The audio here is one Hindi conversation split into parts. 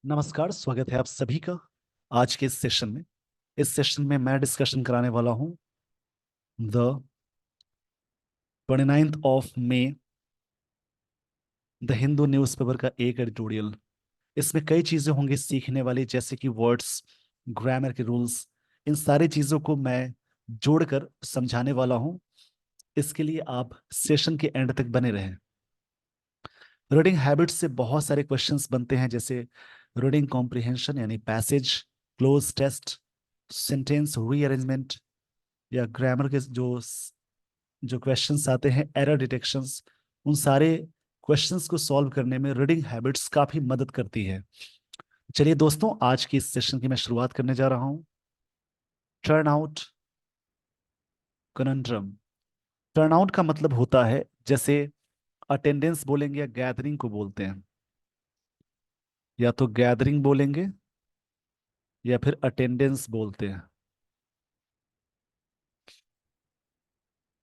नमस्कार, स्वागत है आप सभी का आज के इस सेशन में। इस सेशन में मैं डिस्कशन कराने वाला हूं the 29 of May the Hindu newspaper का एक एडिटोरियल। इसमें कई चीजें होंगी सीखने वाली, जैसे कि वर्ड्स, ग्रामर के रूल्स, इन सारी चीजों को मैं जोड़कर समझाने वाला हूं। इसके लिए आप सेशन के एंड तक बने रहें। रीडिंग हैबिट से बहुत सारे क्वेश्चंस बनते हैं, जैसे रीडिंग कॉम्प्रिहेंशन यानी passage, close test, sentence rearrangement, या ग्रामर के जो क्वेश्चंस आते हैं, एरर डिटेक्शंस। उन सारे क्वेश्चंस को सॉल्व करने में रीडिंग हैबिट्स काफी मदद करती है। चलिए दोस्तों, आज की इस सेशन की मैं शुरुआत करने जा रहा हूं। Turn out conundrum. Turn out का मतलब होता है, जैसे अटेंडेंस बोलेंगे या गैदरिंग को बोलते हैं, या तो गैदरिंग बोलेंगे या फिर अटेंडेंस बोलते हैं।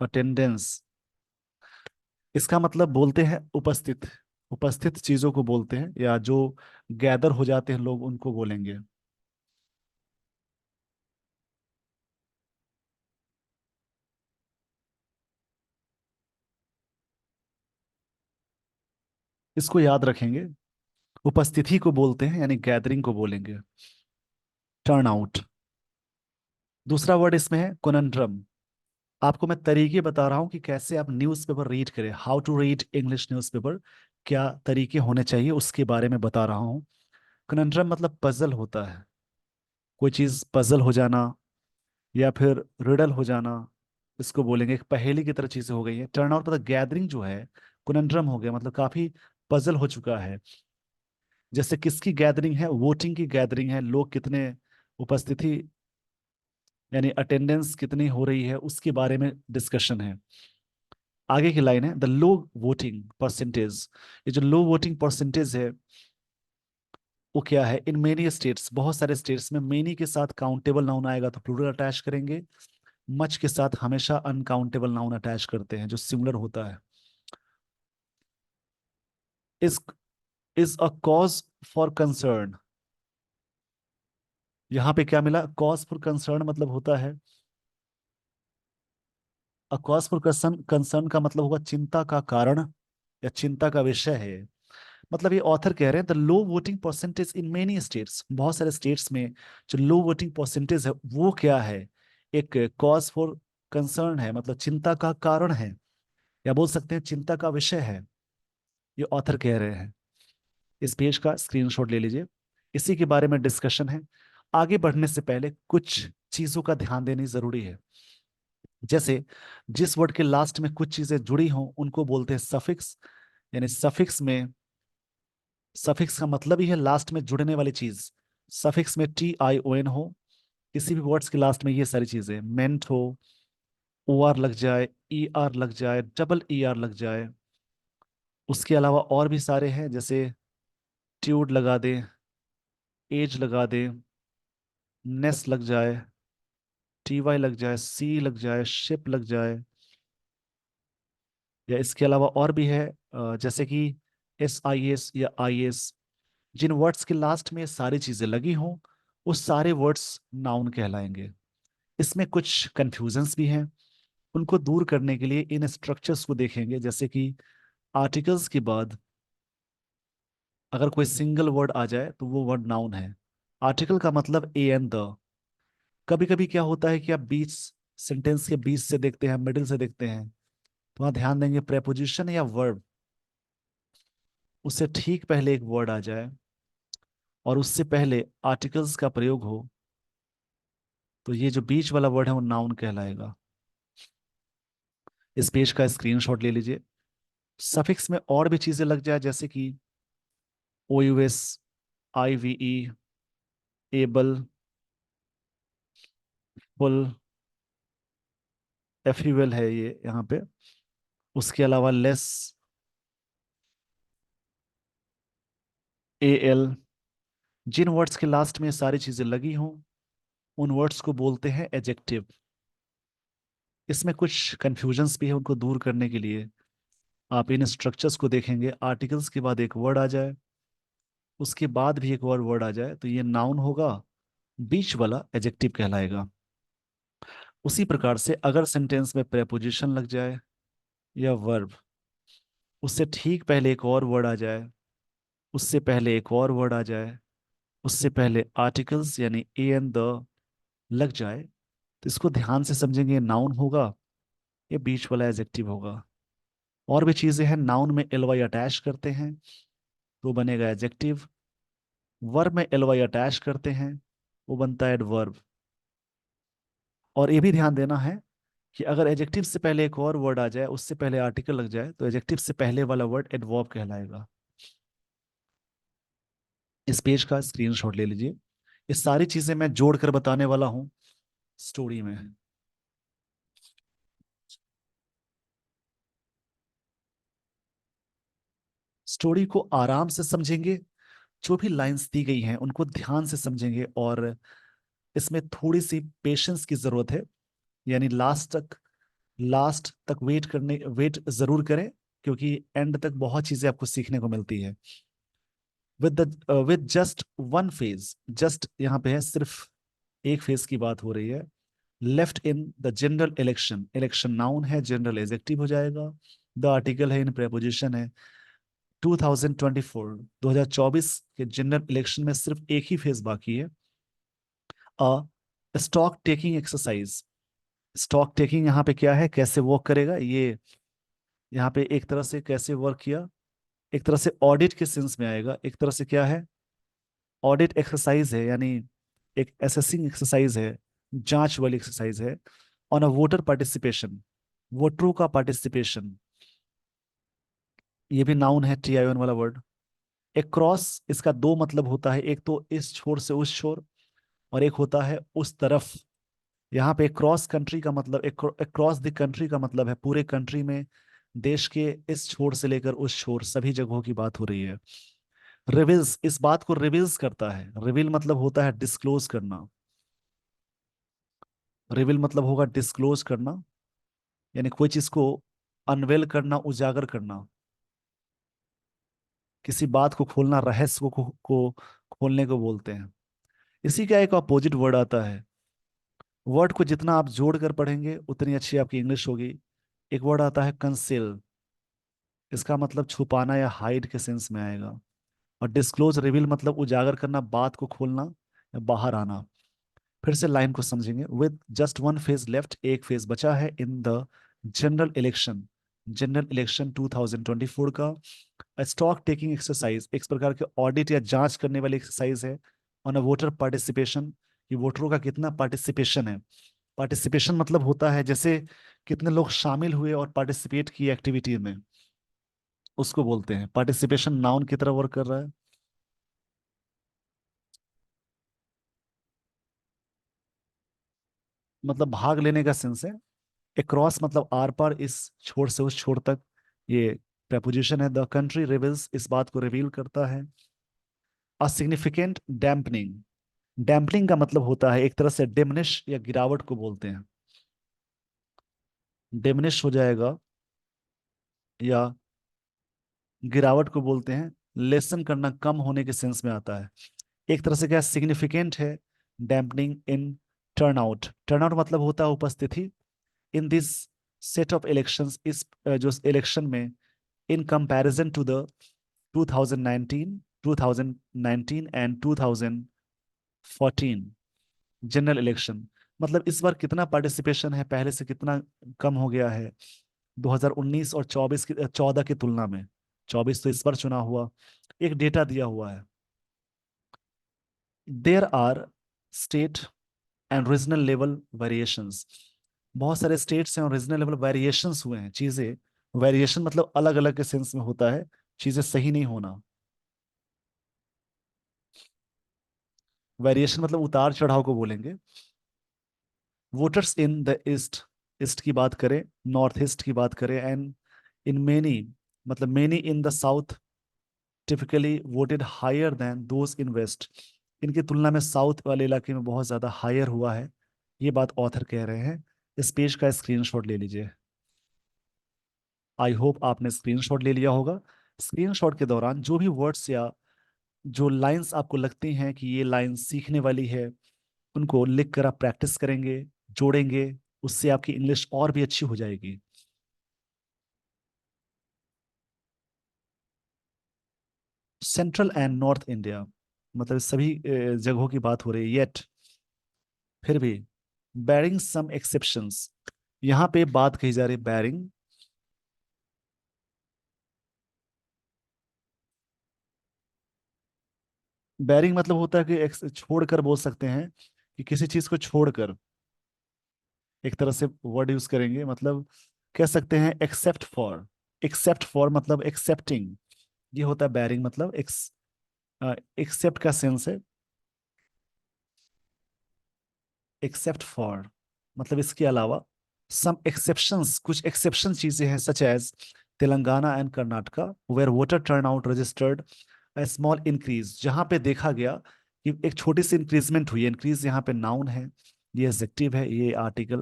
अटेंडेंस, इसका मतलब बोलते हैं उपस्थित। उपस्थित चीजों को बोलते हैं, या जो गैदर हो जाते हैं लोग, उनको बोलेंगे। इसको याद रखेंगे, उपस्थिति को बोलते हैं यानी गैदरिंग को बोलेंगे। Turn out. दूसरा वर्ड इसमें है कोनंड्रम। आपको मैं तरीके बता रहा हूं कि कैसे आप न्यूज़पेपर रीड करें, how to read English newspaper, क्या तरीके होने चाहिए उसके बारे में बता रहा हूं। कनंड्रम मतलब पजल होता है, कोई चीज पजल हो जाना या फिर रिडल हो जाना, इसको बोलेंगे। एक पहेली की तरह चीजें हो गई है। टर्न आउट मतलब गैदरिंग जो है, कुनंड्रम हो गया, मतलब काफी पजल हो चुका है। जैसे किसकी गैदरिंग है? वोटिंग की गैदरिंग है। लोग कितने उपस्थिति यानी अटेंडेंस कितनी हो रही है, उसके बारे में डिस्कशन है। आगे की लाइन है द लो वोटिंग परसेंटेज। ये जो लो वोटिंग परसेंटेज है, वो क्या है? इन मेनी स्टेट्स, बहुत सारे स्टेट्स में मेनी के साथ काउंटेबल नाउन आएगा तो प्लूरल अटैच करेंगे। मच के साथ हमेशा अनकाउंटेबल नाउन अटैच करते हैं जो सिमिलर होता है। इस is a cause for concern. यहां पे क्या मिला? कॉज फॉर कंसर्न मतलब होता है, a cause for concern, concern का मतलब होगा चिंता का कारण या चिंता का विषय है। मतलब ये ऑथर कह रहे हैं the low voting percentage in many states, बहुत सारे स्टेट्स में जो लो वोटिंग परसेंटेज है वो क्या है? एक कॉज फॉर कंसर्न है, मतलब चिंता का कारण है, या बोल सकते हैं चिंता का विषय है। ये ऑथर कह रहे हैं। इस पेज का स्क्रीनशॉट ले लीजिए, इसी के बारे में डिस्कशन है। आगे बढ़ने से पहले कुछ चीजों का ध्यान देनी जरूरी है। जैसे जिस वर्ड के लास्ट में कुछ चीजें जुड़ी हों उनको बोलते हैं सफिक्स, यानी सफिक्स का मतलब ही है लास्ट में जुड़ने वाली चीज। सफिक्स में TION हो, किसी भी वर्ड्स के लास्ट में ये सारी चीजें, मेंट हो, OR लग जाए, ER लग जाए, डबल ER लग जाए। उसके अलावा और भी सारे हैं, जैसे ट्यूड लगा दें, एज लगा दें, नेस लग जाए, TY लग जाए, C लग जाए, शिप लग जाए, या इसके अलावा और भी है, जैसे कि SIS या IS। जिन वर्ड्स के लास्ट में ये सारी चीजें लगी हों वो सारे वर्ड्स नाउन कहलाएंगे। इसमें कुछ कंफ्यूजन्स भी हैं, उनको दूर करने के लिए इन स्ट्रक्चर्स को देखेंगे। जैसे कि आर्टिकल्स के बाद अगर कोई सिंगल वर्ड आ जाए तो वो वर्ड नाउन है। आर्टिकल का मतलब एन द। कभी कभी क्या होता है कि आप बीच, सेंटेंस के बीच से देखते हैं, मिडिल से देखते हैं, तो वहां ध्यान देंगे प्रेपोजिशन या वर्ब, उससे ठीक पहले एक वर्ड आ जाए और उससे पहले आर्टिकल्स का प्रयोग हो, तो ये जो बीच वाला वर्ड है वो नाउन कहलाएगा। इस पेज का स्क्रीनशॉट ले लीजिए। सफिक्स में और भी चीजें लग जाए, जैसे कि OUS, IVE, एबल, फुल, एफ्यूएल है ये यहाँ पे। उसके अलावा लेस, AL। जिन वर्ड्स के लास्ट में ये सारी चीजें लगी हों उन वर्ड्स को बोलते हैं एजेक्टिव। इसमें कुछ कंफ्यूजन्स भी है, उनको दूर करने के लिए आप इन स्ट्रक्चर्स को देखेंगे। आर्टिकल्स के बाद एक वर्ड आ जाए, उसके बाद भी एक और वर्ड आ जाए तो ये नाउन होगा, बीच वाला एडजेक्टिव कहलाएगा। उसी प्रकार से अगर सेंटेंस में प्रेपोजिशन लग जाए या वर्ब, उससे ठीक पहले एक और वर्ड आ जाए, उससे पहले एक और वर्ड आ जाए, उससे पहले आर्टिकल्स यानी ए एंड द लग जाए, तो इसको ध्यान से समझेंगे, नाउन होगा या बीच वाला एडजेक्टिव होगा। और भी चीजें हैं, नाउन में एल वाई अटैच करते हैं तो बनेगा एडजेक्टिव, वर्ब में एल वाई अटैच करते हैं वो बनता है एडवर्ब। और ये भी ध्यान देना है कि अगर एडजेक्टिव से पहले एक और वर्ड आ जाए, उससे पहले आर्टिकल लग जाए, तो एडजेक्टिव से पहले वाला वर्ड एडवर्ब कहलाएगा। इस पेज का स्क्रीनशॉट ले लीजिए। ये सारी चीजें मैं जोड़कर बताने वाला हूँ स्टोरी में। स्टोरी को आराम से समझेंगे, जो भी लाइंस दी गई हैं उनको ध्यान से समझेंगे, और इसमें थोड़ी सी पेशेंस की जरूरत है, यानी लास्ट तक वेट जरूर करें, क्योंकि एंड तक बहुत चीजें आपको सीखने को मिलती है। With just one phase, just यहाँ पे है सिर्फ एक फेज की बात हो रही है। Left in the general election, election noun है, जनरल एडजेक्टिव हो जाएगा, द आर्टिकल है, इन प्रेपोजिशन है। 2024 2024 के जनरल इलेक्शन में सिर्फ एक ही फेज बाकी है, a stock taking exercise. Stock taking यहाँ पे क्या है, कैसे वर्क करेगा ये, यहाँ पे एक तरह से कैसे वर्क किया, एक तरह से ऑडिट के सेंस में आएगा, एक तरह से क्या है, ऑडिट एक्सरसाइज है, यानी एक असेसिंग एक्सरसाइज है, जांच वाली एक्सरसाइज है। ऑन अ वोटर पार्टिसिपेशन, वोटरों का पार्टिसिपेशन, ये भी नाउन है, टी आई ओन वाला वर्ड। अक्रॉस, इसका दो मतलब होता है, एक तो इस छोर से उस छोर, और एक होता है उस तरफ। यहाँ पे क्रॉस कंट्री का मतलब, अक्रॉस द कंट्री का मतलब है पूरे कंट्री में, देश के इस छोर से लेकर उस छोर सभी जगहों की बात हो रही है। रिवील्स, इस बात को रिवील्स करता है, रिवील मतलब होता है डिस्क्लोज करना, रिवील मतलब होगा डिस्क्लोज करना, यानी कोई चीज को अनवेल करना, उजागर करना, किसी बात को खोलना, रहस्य को खोलने को बोलते हैं। इसी का एक अपोजिट वर्ड आता है, वर्ड को जितना आप जोड़ कर पढ़ेंगे उतनी अच्छी आपकी इंग्लिश होगी। एक वर्ड आता है कंसील, इसका मतलब छुपाना या हाइड के सेंस में आएगा। और डिस्क्लोज, रिवील मतलब उजागर करना, बात को खोलना या बाहर आना। फिर से लाइन को समझेंगे, with just one phase left, एक फेज बचा है in the general election, general election 2024 का। स्टॉक टेकिंग एक्सरसाइज, एक प्रकार के ऑडिट या जांच करने वाली एक्सरसाइज है। ऑन अ वोटर पार्टिसिपेशन, कि वोटरों का कितना पार्टिसिपेशन है। पार्टिसिपेशन मतलब होता है जैसे कितने लोग शामिल हुए और पार्टिसिपेट किए एक्टिविटी में, उसको बोलते हैं पार्टिसिपेशन। नाउन की तरह वर्क कर रहा है, मतलब भाग लेने का सेंस है। अक्रॉस मतलब आर पार, इस छोर से उस छोर तक, ये प्रेपोजिशन है। द कंट्री रिवील्स, इस बात को रिवील करता है। अ सिग्निफिकेंट डैम्पनिंग, डैम्पनिंग का मतलब होता है एक तरह से डिमिनिश या गिरावट को बोलते हैं, डिमिनिश हो जाएगा या गिरावट को बोलते हैं, लेसन करना, कम होने के सेंस में आता है। एक तरह से क्या सिग्निफिकेंट है डैम्पनिंग इन टर्नआउट, टर्नआउट मतलब होता है उपस्थिति। In this set of elections, इस जो इलेक्शन में, in comparison to the 2019 2019 and 2014 general election, मतलब इस बार कितना पार्टिसिपेशन है, पहले से कितना कम हो गया है 2019 और 24 की 14 की तुलना में। 24 तो इस बार चुना हुआ, एक डेटा दिया हुआ है। There are state and regional level variations, बहुत सारे स्टेट्स हैं और रीजनल लेवल वेरिएशंस हुए हैं, चीजें, वेरिएशन मतलब अलग अलग के सेंस में होता है, चीजें सही नहीं होना। वेरिएशन मतलब उतार चढ़ाव को बोलेंगे। Voters in the east, east की बात करें, नॉर्थ ईस्ट की बात करें, एंड इन मेनी, मतलब many in the south typically voted higher than those in west, इनकी तुलना में साउथ वाले इलाके में बहुत ज्यादा हायर हुआ है, ये बात ऑथर कह रहे हैं। इस पेज का स्क्रीनशॉट ले लीजिए। आई होप आपने स्क्रीनशॉट ले लिया होगा। स्क्रीनशॉट के दौरान जो भी वर्ड्स या जो लाइंस आपको लगती हैं कि ये लाइन सीखने वाली है, उनको लिख कर आप प्रैक्टिस करेंगे, जोड़ेंगे, उससे आपकी इंग्लिश और भी अच्छी हो जाएगी। सेंट्रल एंड नॉर्थ इंडिया, मतलब सभी जगहों की बात हो रही है, येट फिर भी, बैरिंग सम एक्सेप्शंस, यहाँ पे बात कही जा रही है बैरिंग। बैरिंग मतलब होता है कि छोड़कर बोल सकते हैं, कि किसी चीज को छोड़कर एक तरह से वर्ड यूज करेंगे, मतलब कह सकते हैं एक्सेप्ट फॉर। एक्सेप्ट फॉर मतलब एक्सेप्टिंग, ये होता है बैरिंग, मतलब एक्सेप्ट का सेंस है, एक्सेप्ट फॉर मतलब इसके अलावा। सम एक्सेप्शंस, कुछ एक्सेप्शन चीजें हैं, such as Telangana and Karnataka where voter turn out registered a small increase, जहां पे देखा गया कि एक छोटी सी इंक्रीजमेंट हुई है। इंक्रीज यहाँ पे नाउन है, ये एडजेक्टिव है, ये आर्टिकल।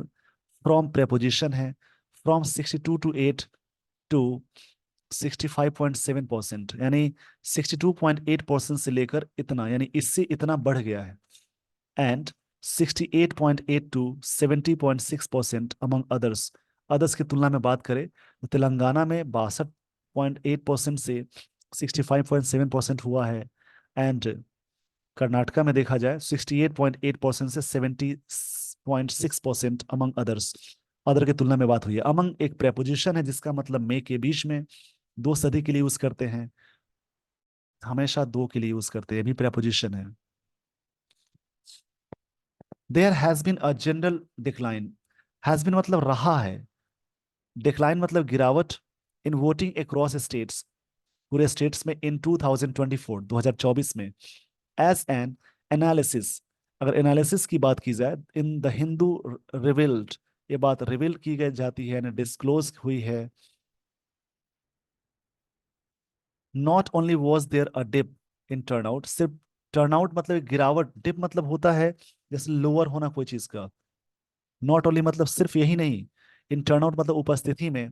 फ्रॉम प्रेपोजिशन है, फ्रॉम 62 to 8 to 65.7%, यानी 62.8% से लेकर इतना, यानी इससे इतना बढ़ गया है। And 68.8 to 70.6% among others. Others की तुलना में बात करें तो तेलंगाना में 62.8% से 65.7% हुआ है। एंड कर्नाटका में देखा जाए 68.8% से 70.6% अमंग अदर्स। अदर की तुलना में बात हुई है। अमंग एक प्रेपोजिशन है जिसका मतलब में के बीच में, दो सदी के लिए यूज करते हैं, हमेशा दो के लिए यूज करते हैं, ये भी प्रेपोजिशन है। There has been a general decline, has been मतलब रहा है, डिक्लाइन मतलब गिरावट, इन वोटिंग अक्रॉस स्टेट्स, पूरे स्टेट्स में, इन 2024 2024 में। एज एन एनालिसिस, अगर एनालिसिस की बात की जाए, इन द हिंदू रिवील्ड, ये बात रिवील की गई जाती है, डिस्क्लोज हुई है। Not only was there a dip in turnout, सिर्फ टर्नआउट मतलब एक गिरावट, डिप मतलब होता है जैसे लोअर होना कोई चीज का। नॉट ओनली मतलब सिर्फ यही नहीं, इन टर्नआउट मतलब उपस्थिति में,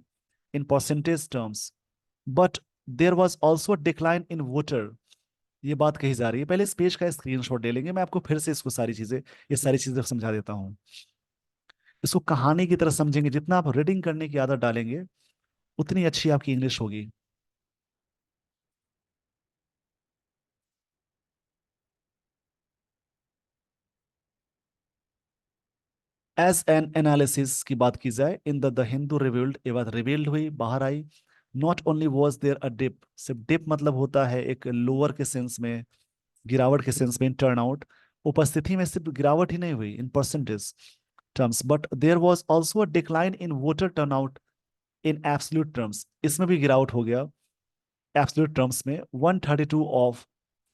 in percentage terms, but there was also decline in voter, ये बात कही जा रही है। पहले इस पेज का स्क्रीनशॉट ले लेंगे, मैं आपको फिर से इसको सारी चीजें, ये सारी चीजें समझा देता हूँ। इसको कहानी की तरह समझेंगे, जितना आप रीडिंग करने की आदत डालेंगे उतनी अच्छी आपकी इंग्लिश होगी। एज एन एनालिसिस की बात की जाए, इन द हिंदू रिवील्ड, ये बात रिवील्ड हुई, बाहर आई। Not only was there a dip, सिर्फ डिप मतलब होता है एक लोअर के सेंस में, गिरावट के सेंस में, इन टर्न आउट, उपस्थिति में सिर्फ गिरावट ही नहीं हुई in percentage terms, but there was also a decline in voter turn out in absolute terms, इसमें भी गिरावट हो गया एब्सोल्यूट टर्म्स में। 132 ऑफ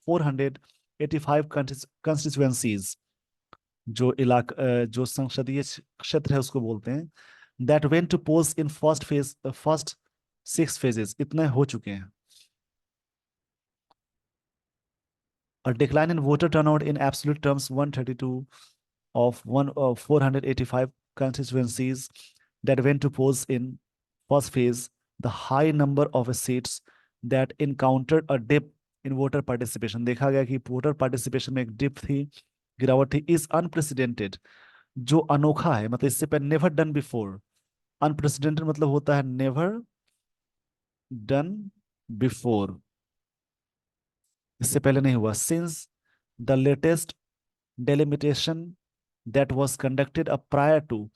485 कंस्टिट्यूएंसीज, जो संसदीय क्षेत्र है उसको बोलते हैं, that went to polls in first phase, first 6 phases, इतने हो चुके हैं। और decline in voter turnout in absolute terms, 132 of 485 constituencies that went to polls in first phase, the high number of seats that encountered a dip in voter participation, देखा गया कि वोटर पार्टिसिपेशन में एक डिप थी, गिरावट थी, इज अनप्रेसिडेंटेड, जो अनोखा है, मतलब इससे पहले नेवर डन बिफोर। अनप्रेसिडेंटेड मतलब होता है नेवर डन बिफोर, इससे पहले नहीं हुआ। Since the latest delimitation that was conducted a prior to,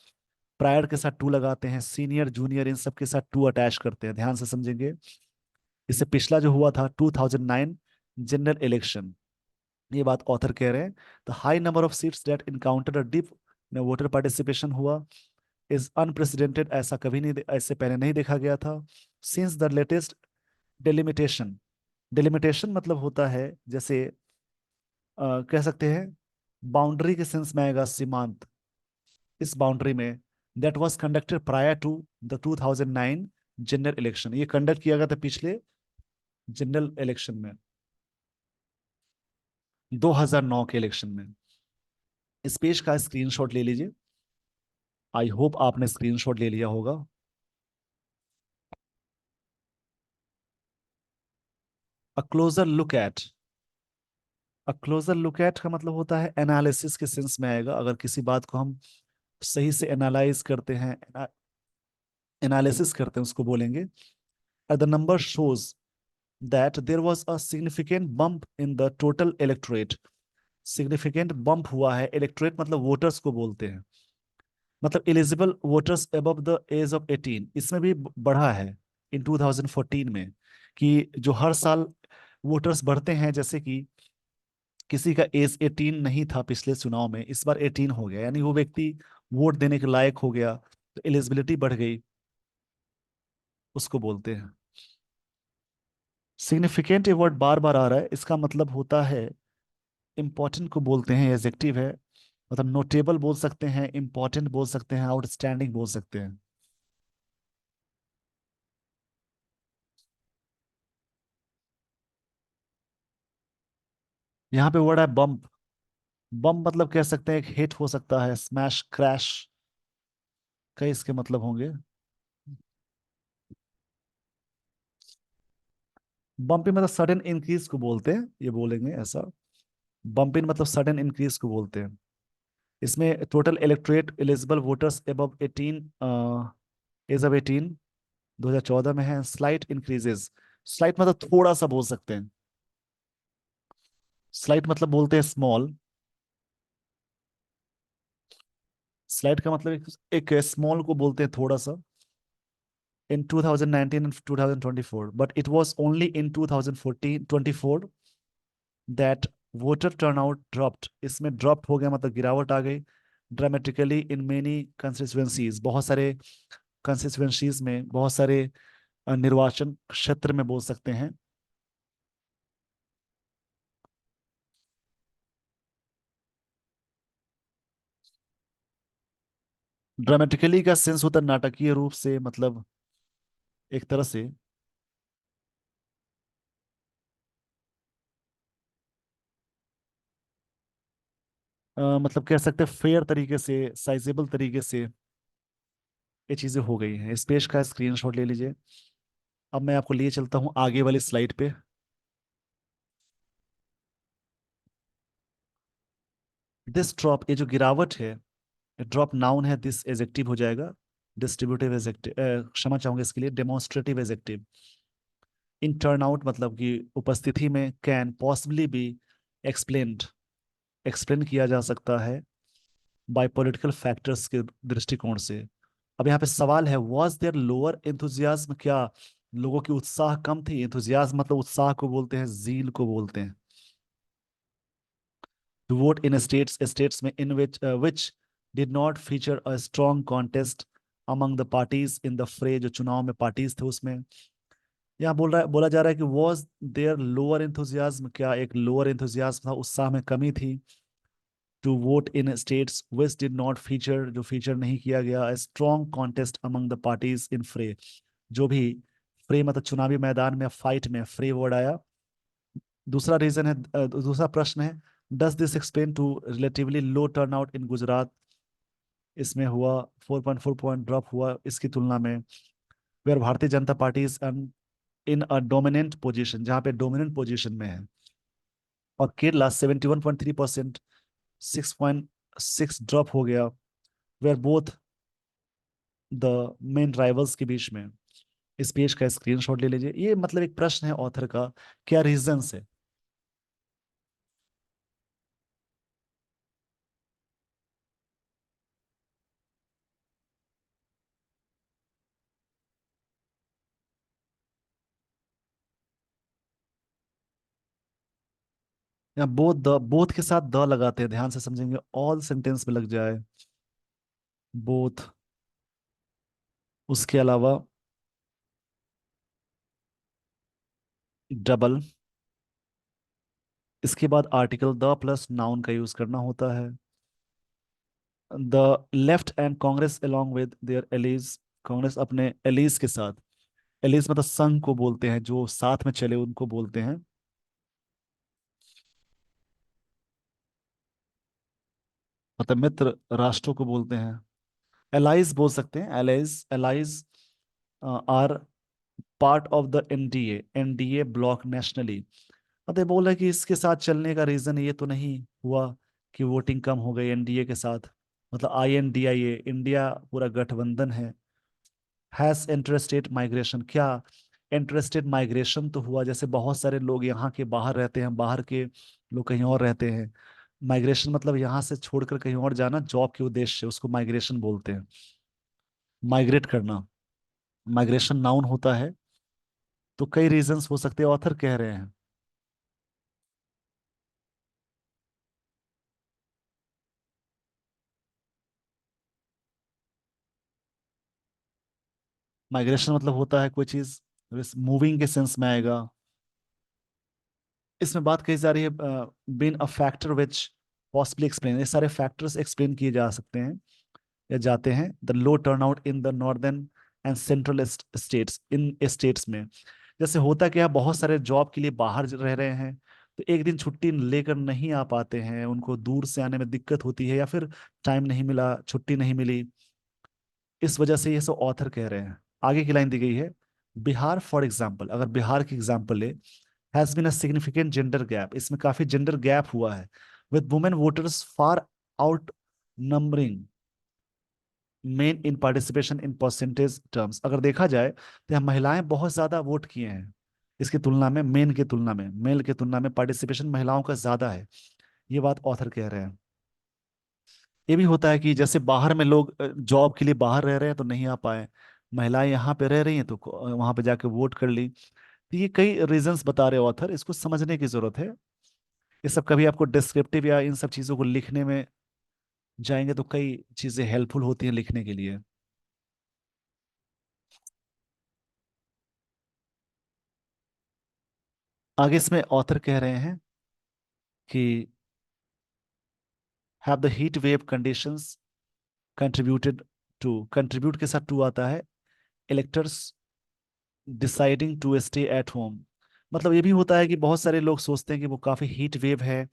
prior के साथ टू लगाते हैं, सीनियर जूनियर इन सब के साथ टू अटैच करते हैं, ध्यान से समझेंगे। इससे पिछला जो हुआ था 2009 जनरल इलेक्शन, ये बात ऑथर कह रहे हैं। The high number of seats that encountered a dip में वोटर पार्टिसिपेशन हुआ, इज अनप्रेसिडेंटेड, ऐसा कभी नहीं, ऐसे पहले नहीं देखा गया था। Since the latest delimitation, delimitation मतलब होता है जैसे कह सकते हैं बाउंड्री के सेंस में आएगा, सीमांत, इस बाउंड्री में, that was conducted prior to the 2009 general election, ये कंडक्ट किया गया था पिछले जनरल इलेक्शन में, 2009 के इलेक्शन में। इस पेज का स्क्रीनशॉट ले लीजिए, आई होप आपने स्क्रीनशॉट ले लिया होगा। A closer look at, a closer look at का मतलब होता है एनालिसिस के सेंस में आएगा। अगर किसी बात को हम सही से एनालाइज करते हैं, एनालिसिस करते हैं, उसको बोलेंगे the number shows that there was a significant bump in the total electorate. Significant bump हुआ है, इलेक्टोरेट मतलब वोटर्स को बोलते हैं, मतलब eligible voters above the age of 18, इसमें भी बढ़ा है इन 2014 में, कि जो हर साल वोटर्स बढ़ते हैं, जैसे कि किसी का एज 18 नहीं था पिछले चुनाव में, इस बार 18 हो गया, यानी वो व्यक्ति वोट देने के लायक हो गया, तो एलिजिबिलिटी बढ़ गई, उसको बोलते हैं। सिग्निफिकेंट ये वर्ड बार बार आ रहा है, इसका मतलब होता है इंपॉर्टेंट को बोलते हैं, एडजेक्टिव है, मतलब नोटेबल बोल सकते हैं, इंपॉर्टेंट बोल सकते हैं, आउटस्टैंडिंग बोल सकते हैं। यहाँ पे वर्ड है बम्प। बम्प मतलब कह सकते हैं एक हिट हो सकता है, स्मैश, क्रैश, कई इसके मतलब होंगे। बम्पिंग मतलब सडन इंक्रीज को बोलते हैं, ये बोलेंगे ऐसा। बम्पिंग मतलब सडन इंक्रीज को बोलते हैं। इसमें total electorate eligible voters above 18, age of 18 2014 में है। स्लाइट इंक्रीजेस, स्लाइट मतलब थोड़ा सा बोल सकते हैं, स्लाइट मतलब बोलते हैं स्मॉल। स्लाइट का मतलब एक स्मॉल को बोलते हैं थोड़ा सा। इन 2019 and 2024, but it was only in 2014 24 that voter turnout dropped। इसमें ड्रॉप हो गया मतलब गिरावट आ गई। ड्रामेटिकली इन मेनी कंस्टिट्यूएंसीज, बहुत सारे कंस्टिट्यूएंसीज में, बहुत सारे निर्वाचन क्षेत्र में बोल सकते हैं। ड्रामेटिकली का सेंस होता है नाटकीय रूप से, मतलब एक तरह से मतलब कह सकते हैं फेयर तरीके से, साइजेबल तरीके से ये चीजें हो गई हैं। इस पेज का स्क्रीनशॉट ले लीजिए। अब मैं आपको लिए चलता हूँ आगे वाली स्लाइड पे। दिस ड्रॉप, ये जो गिरावट है, ड्रॉप नाउन है, दिस एजेक्टिव हो जाएगा। डिस्ट्रीब्यूटिव एजेक्टिव, क्षमा चाहूंगा इसके लिए, डेमोन्स्ट्रेटिव एजेक्टिव। इन टर्नआउट मतलब कि उपस्थिति में, can possibly be explained, explain किया जा सकता है बाय पॉलिटिकल फैक्टर्स के दृष्टिकोण से। अब यहाँ पे सवाल है, वॉज देयर लोअर एंथुजियाज्म, क्या लोगों की उत्साह कम थी? एंथुजियाज्म मतलब उत्साह को बोलते हैं, जील को बोलते हैं। To vote in states, states में in which did not feature a strong contest among the parties in the fray, जो चुनाव में पार्टीज थे उसमें। यहाँ बोला जा रहा है कि वॉज देयर लोअर एंथुजियाज्म, क्या एक लोअर एंथुजियाज्म था, उत्साह में कमी थी। To vote in states which did not feature, जो फीचर नहीं किया गया, strong contest among the parties in fray, जो भी फ्रे मतलब चुनावी मैदान में, फाइट में, फ्रे वर्ड आया। दूसरा रीजन है, दूसरा प्रश्न है, does this explain to relatively low turnout in Gujarat, इसमें हुआ 4.4 पॉइंट ड्रॉप हुआ इसकी तुलना में। Where Bharatiya Janata party is in a dominant position, जहां पे डोमिनेंट पोजीशन में है। और केरला 71.3%, 6.6 ड्रॉप हो गया। Where both the main rivals के बीच में। इस पेज का स्क्रीनशॉट ले लीजिए। ये मतलब एक प्रश्न है ऑथर का, क्या रीजंस है। या बोथ द, बोथ के साथ द लगाते हैं, ध्यान से समझेंगे, ऑल सेंटेंस में लग जाए बोथ। उसके अलावा डबल। इसके बाद आर्टिकल द प्लस नाउन का यूज करना होता है। The left and Congress along with their allies, Congress अपने एलीज के साथ, एलीज मतलब संघ को बोलते हैं, जो साथ में चले उनको बोलते हैं। मतलब मित्र राष्ट्रों को बोलते हैं। एलाइज बोल सकते हैं, allies, allies are part of the NDA, NDA bloc nationally. मतलब बोल रहे कि इसके साथ चलने का रीजन ये तो नहीं हुआ कि वोटिंग कम हो गई एनडीए के साथ, मतलब INDIA, इंडिया पूरा गठबंधन है। हैज इंटरस्टेट माइग्रेशन, क्या इंटरस्टेट माइग्रेशन तो हुआ, जैसे बहुत सारे लोग यहाँ के बाहर रहते हैं, बाहर के लोग कहीं और रहते हैं। माइग्रेशन मतलब यहाँ से छोड़कर कहीं और जाना जॉब के उद्देश्य से, उसको माइग्रेशन बोलते हैं। माइग्रेट करना, माइग्रेशन नाउन होता है। तो कई रीजंस हो सकते हैं, ऑथर कह रहे हैं। माइग्रेशन मतलब होता है कोई चीज मूविंग के सेंस में आएगा। इसमें बात कही जा रही है been a factor which possibly explain, ये सारे फैक्टर्स एक्सप्लेन किए जा सकते हैं या जाते हैं। The low turnout in the northern and central states, in states में जैसे होता क्या है, बहुत सारे जॉब के लिए बाहर रह रहे हैं, तो एक दिन छुट्टी लेकर नहीं आ पाते हैं, उनको दूर से आने में दिक्कत होती है, या फिर टाइम नहीं मिला, छुट्टी नहीं मिली, इस वजह से ये सब ऑथर कह रहे हैं। आगे की लाइन दी गई है, बिहार फॉर एग्जाम्पल, अगर बिहार की एग्जाम्पल ले, has been a significant gender gap, इसमें काफी जेंडर गैप हुआ है, with women voters far outnumbering men in participation in percentage terms. अगर देखा जाए तो यहाँ महिलाएं बहुत ज्यादा वोट किए हैं, इसकी तुलना में, मेन की तुलना में, मेल की तुलना में पार्टिसिपेशन महिलाओं का ज्यादा है। ये बात ऑथर कह रहे हैं। ये भी होता है कि जैसे बाहर में लोग जॉब के लिए बाहर रह रहे हैं तो नहीं आ पाए, महिलाएं यहाँ पे रह रही हैं तो वहां पे जाके वोट कर ली। तो ये कई रीजंस बता रहे ऑथर, इसको समझने की जरूरत है। ये सब कभी आपको डिस्क्रिप्टिव या इन सब चीजों को लिखने में जाएंगे तो कई चीजें हेल्पफुल होती हैं लिखने के लिए। आगे इसमें ऑथर कह रहे हैं कि have the heat wave conditions contributed to, contribute के साथ टू आता है, electors deciding to stay at home. मतलब ये भी होता है कि बहुत सारे लोग सोचते हैं कि वो काफी हीट वेव है,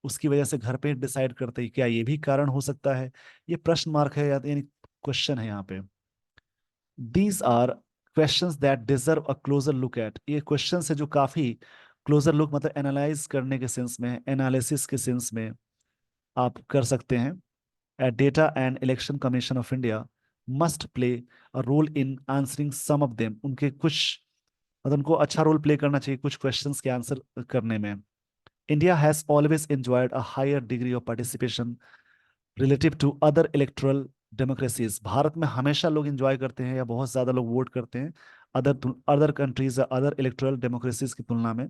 उसकी वजह से घर पे डिसाइड करते हैं, क्या ये भी कारण हो सकता है? ये प्रश्न मार्क है, यानी क्वेश्चन है यहाँ पे। These are questions that deserve a closer look at, ये क्वेश्चंस है जो काफी क्लोजर लुक, मतलब एनालाइज करने के सेंस में, एनालिसिस के सेंस में आप कर सकते हैं। Data and Election Commission of India must play a role in answering some of them, उनके कुछ, मतलब उनको अच्छा रोल प्ले करना चाहिए कुछ क्वेश्चंस के आंसर करने में। India has always enjoyed a higher degree of participation relative to other electoral democracies, Bharat में हमेशा लोग एंजॉय करते हैं या बहुत ज्यादा लोग वोट करते हैं other other countries, other electoral democracies की तुलना में।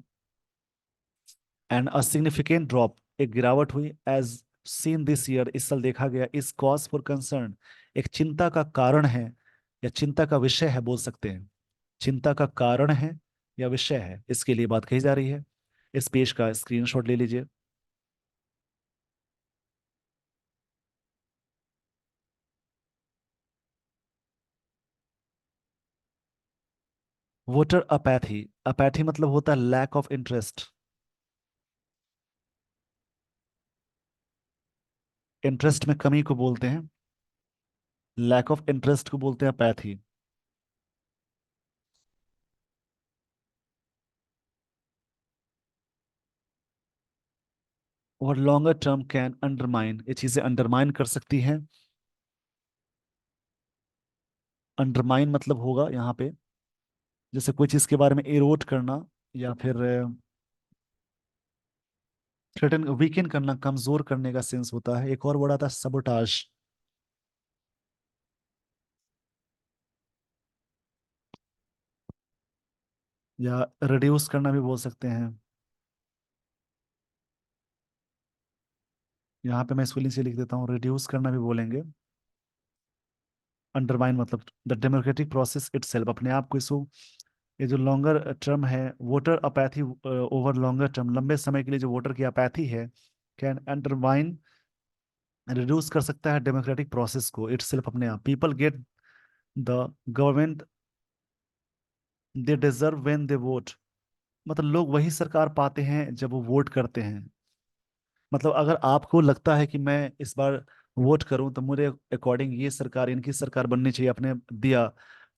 एंड अ सिग्निफिकेंट ड्रॉप, एक गिरावट हुई, एज सीन दिस ईयर, इस साल देखा गया, इस कॉज फॉर कंसर्न, एक चिंता का कारण है या चिंता का विषय है बोल सकते हैं, चिंता का कारण है या विषय है, इसके लिए बात कही जा रही है। इस पेज का स्क्रीनशॉट ले लीजिए। वोटर अपैथी, अपैथी मतलब होता है लैक ऑफ इंटरेस्ट, इंटरेस्ट में कमी को बोलते हैं, लैक ऑफ इंटरेस्ट को बोलते हैं अपैथी। और लॉन्गर टर्म कैन अंडरमाइन, ये चीजें अंडरमाइन कर सकती हैं। अंडरमाइन मतलब होगा यहाँ पे जैसे कोई चीज के बारे में एरोट करना, या फिर थ्रेटन, वीकेंड करना, कमजोर करने का सेंस होता है। एक और वर्ड आता है सबोटाज, या रिड्यूस करना भी बोल सकते हैं। यहाँ पे मैं इसको नीचे लिख देता हूँ, रिड्यूस करना भी बोलेंगे। अंडरमाइन मतलब द डेमोक्रेटिक प्रोसेस इटसेल्फ, अपने आप को, इसको, ये जो लॉन्गर टर्म है, voter apathy over longer term, लंबे समय के लिए जो वोटर की अपैथी है, कैन अंडरमाइन, रिड्यूस कर सकता है डेमोक्रेटिक प्रोसेस को इटसेल्फ, अपने आप। People get the government they deserve when they vote, मतलब लोग वही सरकार पाते हैं जब वो वोट करते हैं। मतलब अगर आपको लगता है कि मैं इस बार वोट करूं तो मेरे अकॉर्डिंग ये सरकार, इनकी सरकार बननी चाहिए, आपने दिया,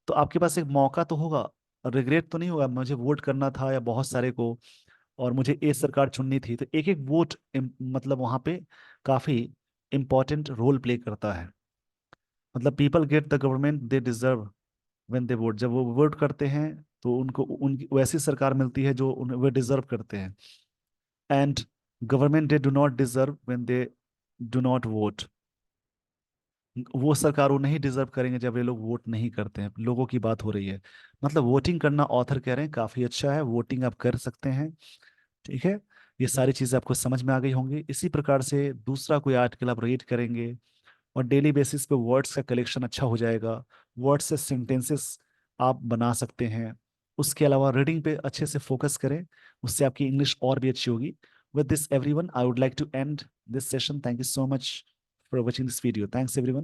तो आपके पास एक मौका तो होगा, रिग्रेट तो नहीं होगा मुझे वोट करना था या बहुत सारे को और मुझे ए सरकार चुननी थी, तो एक एक वोट मतलब वहां पे काफी इंपॉर्टेंट रोल प्ले करता है। मतलब people get the government they deserve when they vote, जब वो वोट करते हैं तो उनको उनकी वैसी सरकार मिलती है जो वे डिजर्व करते हैं। And government they do not deserve when they do not vote, वो सरकार वो नहीं डिजर्व करेंगे जब ये लोग वोट नहीं करते हैं। लोगों की बात हो रही है, मतलब वोटिंग करना, ऑथर कह रहे हैं काफी अच्छा है, वोटिंग आप कर सकते हैं। ठीक है, ये सारी चीजें आपको समझ में आ गई होंगी। इसी प्रकार से दूसरा कोई आर्टिकल आप रीड करेंगे और डेली बेसिस पे वर्ड्स का कलेक्शन अच्छा हो जाएगा, वर्ड्स से सेंटेंसेस आप बना सकते हैं। उसके अलावा रीडिंग पे अच्छे से फोकस करें, उससे आपकी इंग्लिश और भी अच्छी होगी। With this everyone, I would like to end this session. Thank you so much for watching this video. Thanks everyone.